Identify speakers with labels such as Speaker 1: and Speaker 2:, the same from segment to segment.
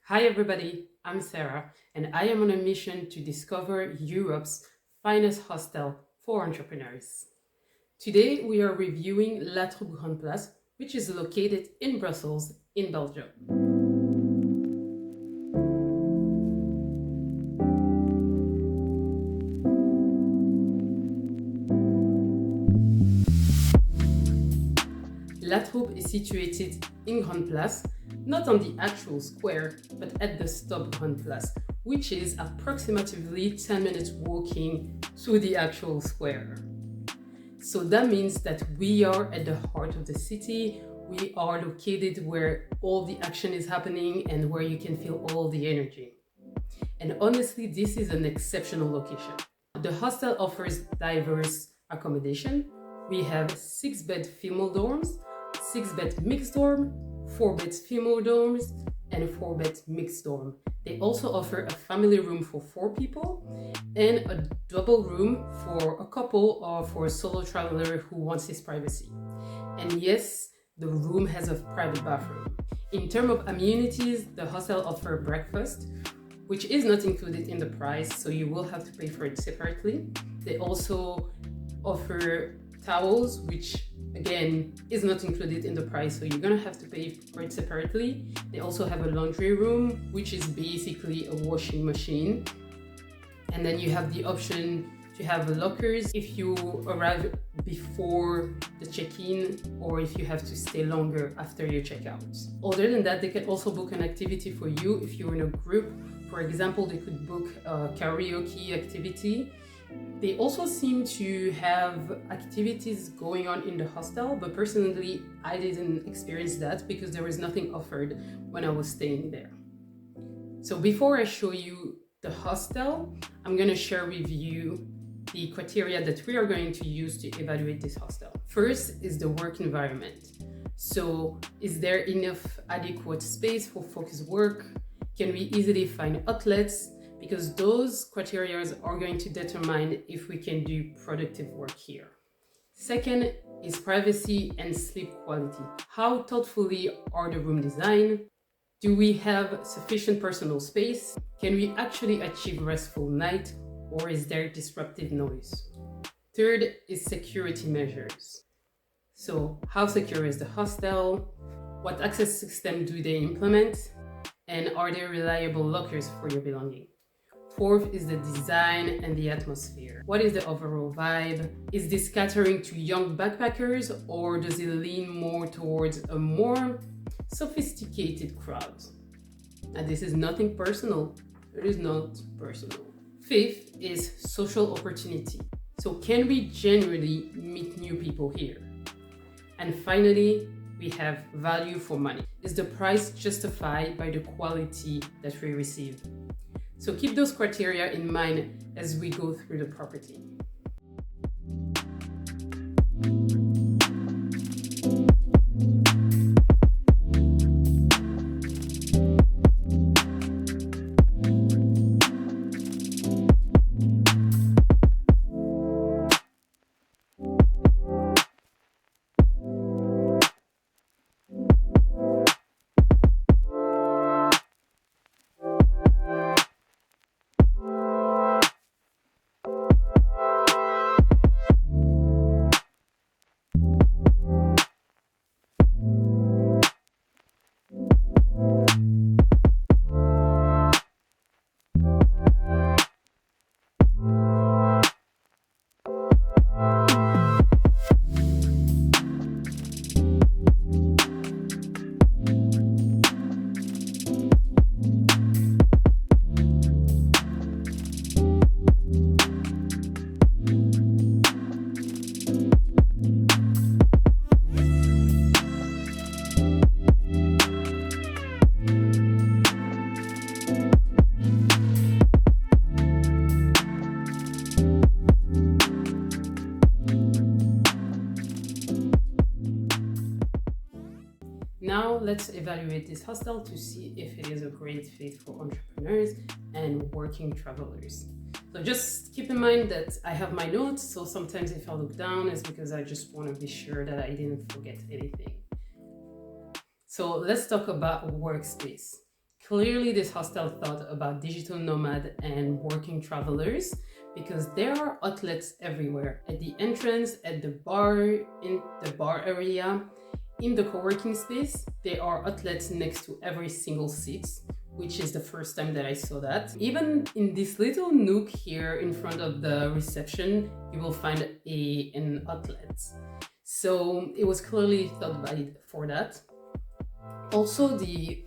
Speaker 1: Hi everybody, I'm Sarah and I am on a mission to discover Europe's finest hostel for entrepreneurs. Today we are reviewing Latroupe Grand Place, which is located in Brussels in Belgium. Latroupe is situated in Grand Place, not on the actual square, but at the stop Grand Place, which is approximately 10 minutes walking to the actual square. So that means that we are at the heart of the city. We are located where all the action is happening and where you can feel all the energy. And honestly, this is an exceptional location. The hostel offers diverse accommodation. We have 6-bed female dorms, 6-bed mixed dorm, 4-bed female dorms, and a 4-bed mixed dorm. They also offer a family room for 4 people and a double room for a couple or for a solo traveler who wants his privacy. And yes, the room has a private bathroom. In terms of amenities, the hostel offers breakfast, which is not included in the price, so you will have to pay for it separately. They also offer towels, which again is not included in the price, so you're gonna have to pay for it separately. They also have a laundry room, which is basically a washing machine. And then you have the option to have lockers if you arrive before the check-in or if you have to stay longer after your checkout. Other than that, they can also book an activity for you if you're in a group. For example, they could book a karaoke activity. They also seem to have activities going on in the hostel, but personally, I didn't experience that because there was nothing offered when I was staying there. So before I show you the hostel, I'm going to share with you the criteria that we are going to use to evaluate this hostel. First is the work environment. So is there enough adequate space for focused work? Can we easily find outlets? Because those criteria are going to determine if we can do productive work here. Second is privacy and sleep quality. How thoughtfully are the room designed? Do we have sufficient personal space? Can we actually achieve restful night, or is there disruptive noise? Third is security measures. So how secure is the hostel? What access system do they implement? And are there reliable lockers for your belongings? Fourth is the design and the atmosphere. What is the overall vibe? Is this catering to young backpackers, or does it lean more towards a more sophisticated crowd? And this is nothing personal. It is not personal. Fifth is social opportunity. So can we generally meet new people here? And finally, we have value for money. Is the price justified by the quality that we receive? So keep those criteria in mind as we go through the property. Now let's evaluate this hostel to see if it is a great fit for entrepreneurs and working travelers. So just keep in mind that I have my notes, so sometimes if I look down, it's because I just want to be sure that I didn't forget anything. So let's talk about workspace. Clearly, this hostel thought about digital nomad and working travelers because there are outlets everywhere at the entrance, at the bar, in the bar area, in the co-working space. There are outlets next to every single seat, which is the first time that I saw that. Even in this little nook here in front of the reception, you will find an outlet. So it was clearly thought by for that. Also, the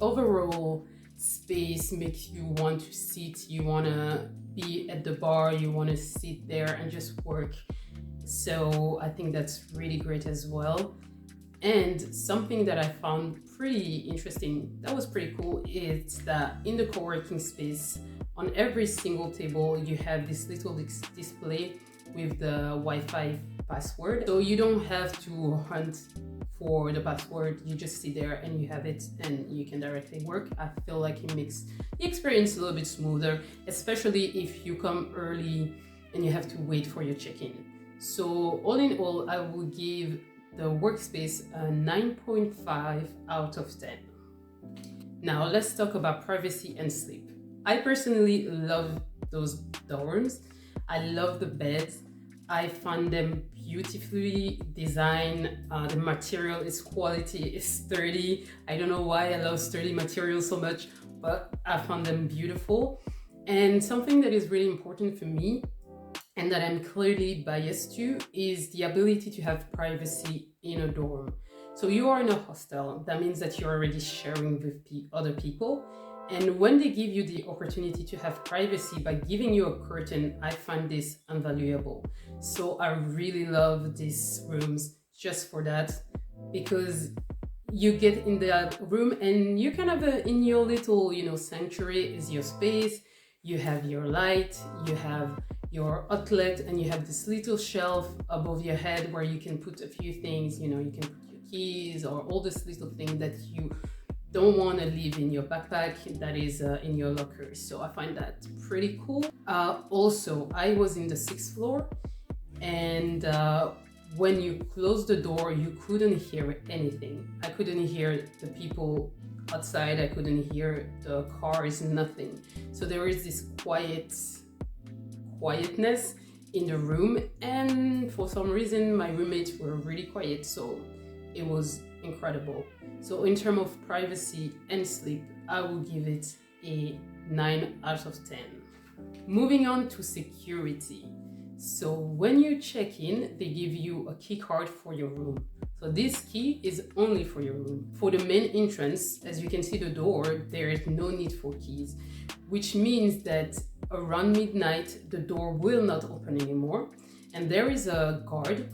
Speaker 1: overall space makes you want to sit, you want to be at the bar, you want to sit there and just work. So I think that's really great as well. And something that I found pretty interesting, that was pretty cool, is that in the co-working space, on every single table, you have this little display with the Wi-Fi password. So you don't have to hunt for the password, you just sit there and you have it and you can directly work. I feel like it makes the experience a little bit smoother, especially if you come early and you have to wait for your check-in. So all in all, I will give the workspace a 9.5 out of 10. Now let's talk about privacy and sleep. I personally love those dorms. I love the beds. I find them beautifully designed. The material is quality, it's sturdy. I don't know why I love sturdy materials so much, but I found them beautiful. And something that is really important for me and that I'm clearly biased to is the ability to have privacy in a dorm. So you are in a hostel, that means that you're already sharing with other people. And when they give you the opportunity to have privacy by giving you a curtain, I find this invaluable. So I really love these rooms just for that, because you get in that room and you kind of in your little, sanctuary is your space. You have your light, you have your outlet, and you have this little shelf above your head where you can put a few things, you can put your keys or all this little thing that you don't want to leave in your backpack that is in your locker. So I find that pretty cool. Also, I was in the 6th floor, and when you close the door, you couldn't hear anything. I couldn't hear the people outside, I couldn't hear the cars, nothing. So there is this quietness in the room, and for some reason my roommates were really quiet, so it was incredible. So in terms of privacy and sleep, I will give it a 9 out of 10. Moving on to security. So when you check in, they give you a key card for your room. So this key is only for your room. For the main entrance, as you can see the door, there is no need for keys, which means that around midnight, the door will not open anymore. And there is a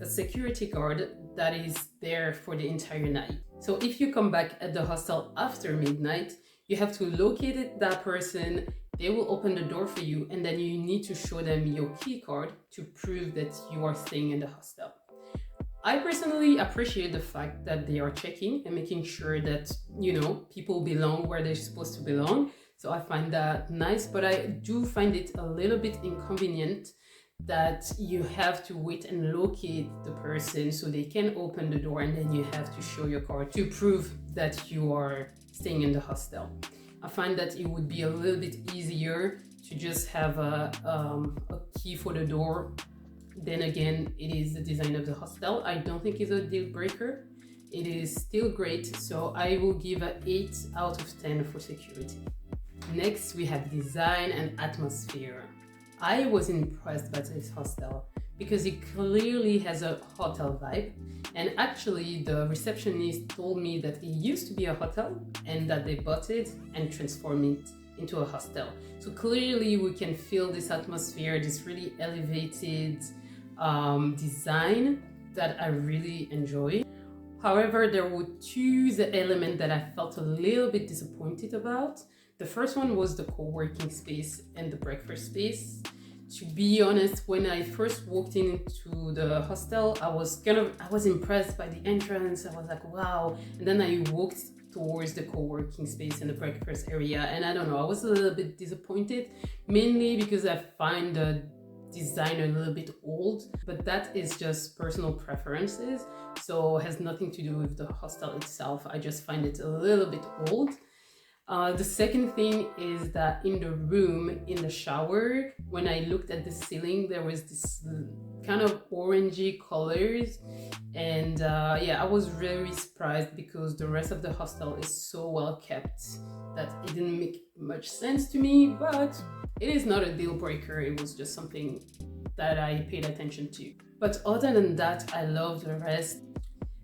Speaker 1: security guard that is there for the entire night. So if you come back at the hostel after midnight, you have to locate that person, they will open the door for you, and then you need to show them your key card to prove that you are staying in the hostel. I personally appreciate the fact that they are checking and making sure that, people belong where they're supposed to belong. So I find that nice, but I do find it a little bit inconvenient that you have to wait and locate the person so they can open the door, and then you have to show your card to prove that you are staying in the hostel. I find that it would be a little bit easier to just have a key for the door. Then again, it is the design of the hostel. I don't think it's a deal breaker. It is still great, so I will give an 8 out of 10 for security. Next, we have design and atmosphere. I was impressed by this hostel because it clearly has a hotel vibe. And actually, the receptionist told me that it used to be a hotel and that they bought it and transformed it into a hostel. So clearly, we can feel this atmosphere, this really elevated design that I really enjoy. However, there were two elements that I felt a little bit disappointed about. The first one was the co-working space and the breakfast space. To be honest, when I first walked into the hostel, I was impressed by the entrance. I was like, wow. And then I walked towards the co-working space and the breakfast area, and I don't know, I was a little bit disappointed, mainly because I find the design a little bit old, but that is just personal preferences, so it has nothing to do with the hostel itself. I just find it a little bit old. The second thing is that in the room, in the shower, when I looked at the ceiling, there was this kind of orangey colors. And yeah, I was very surprised because the rest of the hostel is so well kept that it didn't make much sense to me, but it is not a deal breaker. It was just something that I paid attention to. But other than that, I love the rest,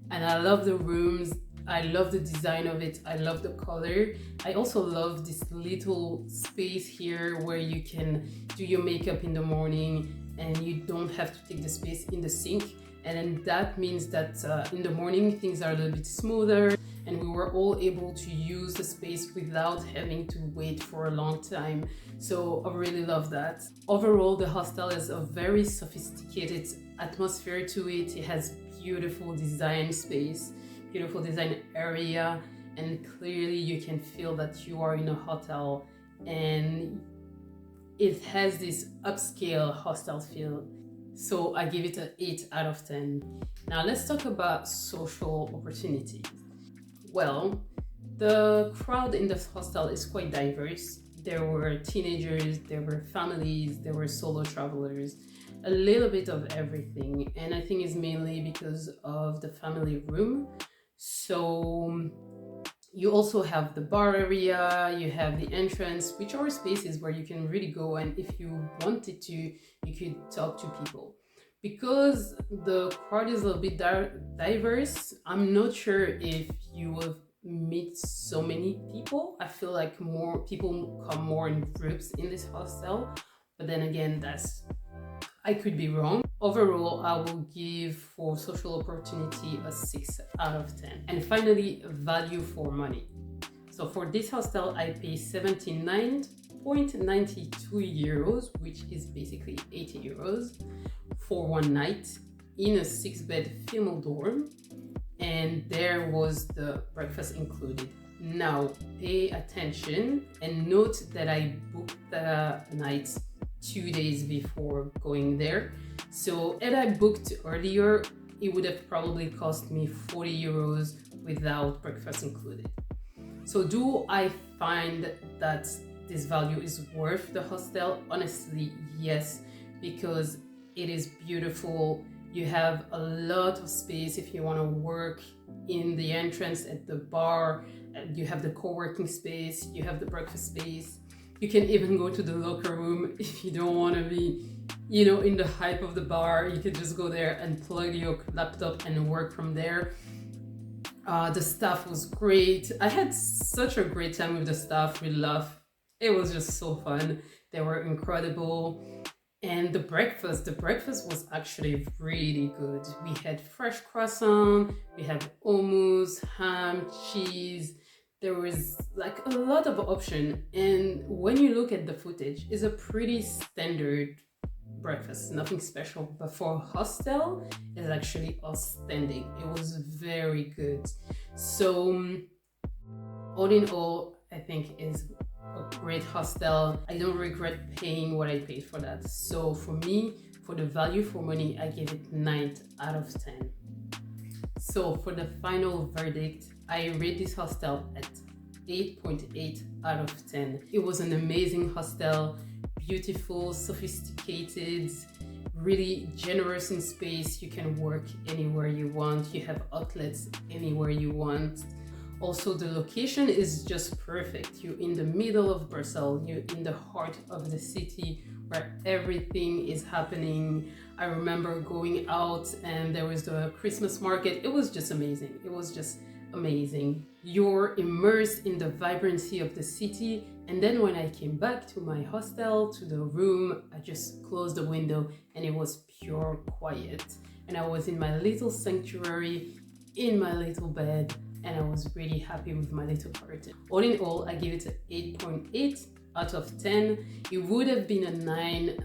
Speaker 1: and I love the rooms. I love the design of it. I love the color. I also love this little space here where you can do your makeup in the morning and you don't have to take the space in the sink. And then that means that in the morning things are a little bit smoother, and we were all able to use the space without having to wait for a long time. So I really love that. Overall, the hostel has a very sophisticated atmosphere to it. It has beautiful design space, beautiful design area, and clearly you can feel that you are in a hotel, and it has this upscale hostel feel. So I give it an 8 out of 10. Now let's talk about social opportunities. Well, the crowd in this hostel is quite diverse. There were teenagers, there were families, there were solo travelers, a little bit of everything. And I think it's mainly because of the family room. So you also have the bar area, you have the entrance, which are spaces where you can really go, and if you wanted to, you could talk to people. Because the crowd is a little bit diverse, I'm not sure if you will meet so many people. I feel like more people come more in groups in this hostel, but then again, I could be wrong. Overall, I will give for social opportunity a 6 out of 10. And finally, value for money. So for this hostel, I pay 79.92 euros, which is basically 80 euros for one night in a 6-bed female dorm. And there was the breakfast included. Now, pay attention and note that I booked the night 2 days before going there. So had I booked earlier, it would have probably cost me 40 euros without breakfast included. So do I find that this value is worth the hostel? Honestly, yes, because it is beautiful. You have a lot of space if you want to work in the entrance at the bar. You have the co-working space, you have the breakfast space. You can even go to the locker room if you don't want to be, in the hype of the bar. You can just go there and plug your laptop and work from there. The staff was great. I had such a great time with the staff. We laughed. It was just so fun. They were incredible. And the breakfast was actually really good. We had fresh croissant, we had hummus, ham, cheese. There was like a lot of option, and when you look at the footage, it's a pretty standard breakfast, nothing special. But for a hostel, it's actually outstanding. It was very good. So all in all, I think is a great hostel. I don't regret paying what I paid for that. So for me, for the value for money, I give it 9 out of 10. So for the final verdict, I rate this hostel at 8.8 out of 10. It was an amazing hostel, beautiful, sophisticated, really generous in space. You can work anywhere you want. You have outlets anywhere you want. Also, the location is just perfect. You're in the middle of Brussels. You're in the heart of the city where everything is happening. I remember going out and there was the Christmas market. It was just amazing. It was just amazing. You're immersed in the vibrancy of the city. And then when I came back to my hostel, to the room, I just closed the window and it was pure quiet. And I was in my little sanctuary, in my little bed, and I was really happy with my little curtain. All in all, I give it an 8.8 out of 10. It would have been a 9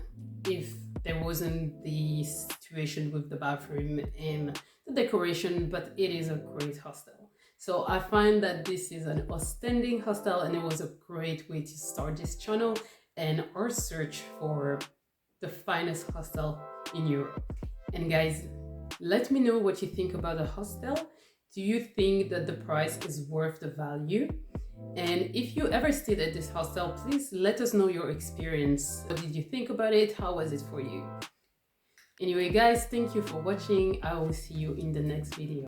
Speaker 1: if there wasn't the situation with the bathroom and the decoration, but it is a great hostel. So I find that this is an outstanding hostel, and it was a great way to start this channel and our search for the finest hostel in Europe. And guys, let me know what you think about the hostel. Do you think that the price is worth the value? And if you ever stayed at this hostel, please let us know your experience. What did you think about it? How was it for you? Anyway, guys, thank you for watching. I will see you in the next video.